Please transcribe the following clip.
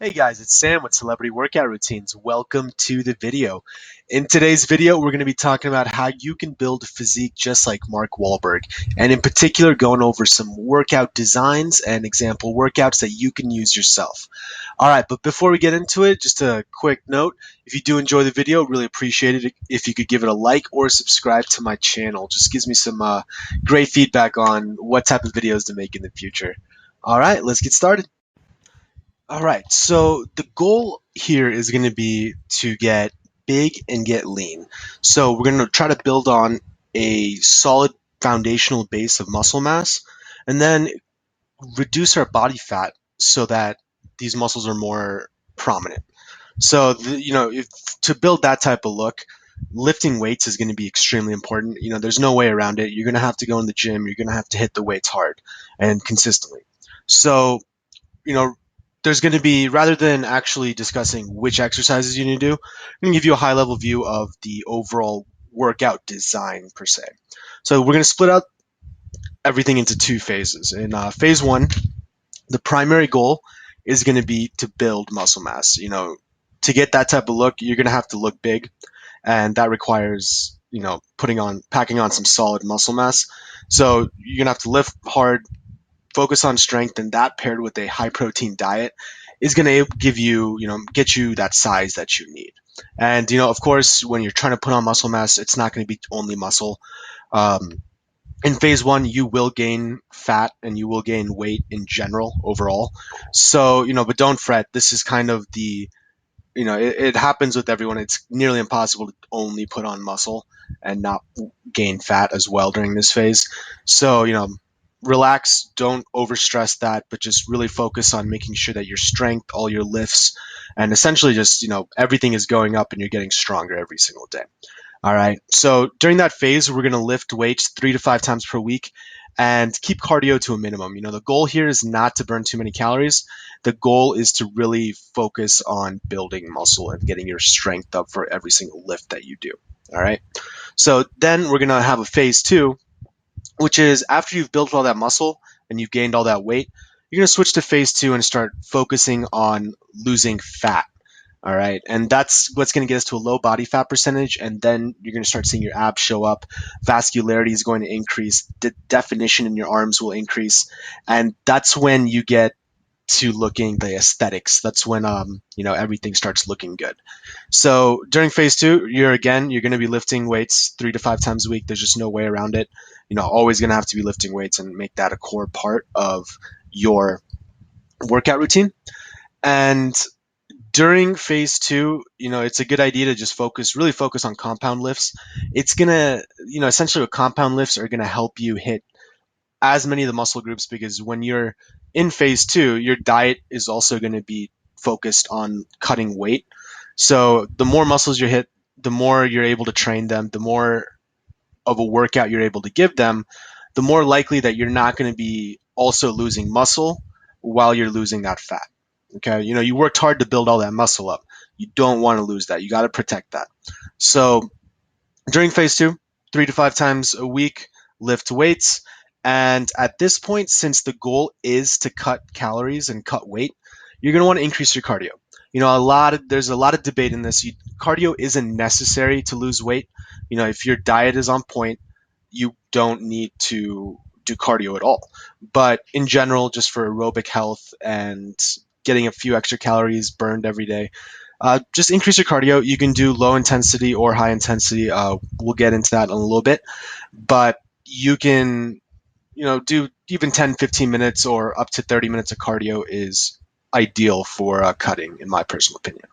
Hey guys, it's Sam with Celebrity Workout Routines. Welcome to the video. In today's video, we're going to be talking about how you can build a physique just like Mark Wahlberg, and in particular, going over some workout designs and example workouts that you can use yourself. All right, but before we get into it, just a quick note. If you do enjoy the video, really appreciate it if you could give it a like or subscribe to my channel. Just gives me some great feedback on what type of videos to make in the future. All right, let's get started. All right, so the goal here is going to be to get big and get lean. So we're going to try to build on a solid foundational base of muscle mass and then reduce our body fat so that these muscles are more prominent. So, if to build that type of look, lifting weights is going to be extremely important. There's no way around it. You're going to have to go in the gym, you're going to have to hit the weights hard and consistently. So, you know, there's going to be, rather than actually discussing which exercises you need to do, I'm going to give you a high level view of the overall workout design per se. So we're going to split out everything into two phases. In phase one, the primary goal is going to be to build muscle mass. To get that type of look, you're going to have to look big, and that requires, packing on some solid muscle mass. So you're going to have to lift hard, focus on strength, and that paired with a high protein diet is going to give you, get you that size that you need. And, of course, when you're trying to put on muscle mass, it's not going to be only muscle. Um, in phase one, you will gain fat and you will gain weight in general overall. So, but don't fret. This is kind of it happens with everyone. It's nearly impossible to only put on muscle and not gain fat as well during this phase. So, relax, don't overstress that, but just really focus on making sure that your strength, all your lifts, and essentially just, everything is going up and you're getting stronger every single day. All right. So during that phase, we're going to lift weights 3 to 5 times per week and keep cardio to a minimum. The goal here is not to burn too many calories. The goal is to really focus on building muscle and getting your strength up for every single lift that you do. All right. So then we're going to have a phase two, which is after you've built all that muscle and you've gained all that weight, you're going to switch to phase two and start focusing on losing fat. All right. And that's what's going to get us to a low body fat percentage. And then you're going to start seeing your abs show up. Vascularity is going to increase. The definition in your arms will increase. And that's when you get to looking the aesthetics. That's when, everything starts looking good. So during phase two, you're going to be lifting weights 3 to 5 times a week. There's just no way around it. Always going to have to be lifting weights and make that a core part of your workout routine. And during phase two, it's a good idea to just really focus on compound lifts. It's gonna, essentially what compound lifts are gonna help you hit as many of the muscle groups, because when you're in phase two, your diet is also going to be focused on cutting weight. So the more muscles you hit, the more you're able to train them, the more of a workout you're able to give them, the more likely that you're not going to be also losing muscle while you're losing that fat. Okay, you worked hard to build all that muscle up. You don't want to lose that. You got to protect that. So during phase two, 3 to 5 times a week, lift weights. And at this point, since the goal is to cut calories and cut weight, you're going to want to increase your cardio. There's a lot of debate in this. Cardio isn't necessary to lose weight. If your diet is on point, you don't need to do cardio at all. But in general, just for aerobic health and getting a few extra calories burned every day, just increase your cardio. You can do low intensity or high intensity. We'll get into that in a little bit. But you can, do even 10, 15 minutes or up to 30 minutes of cardio is ideal for cutting, in my personal opinion.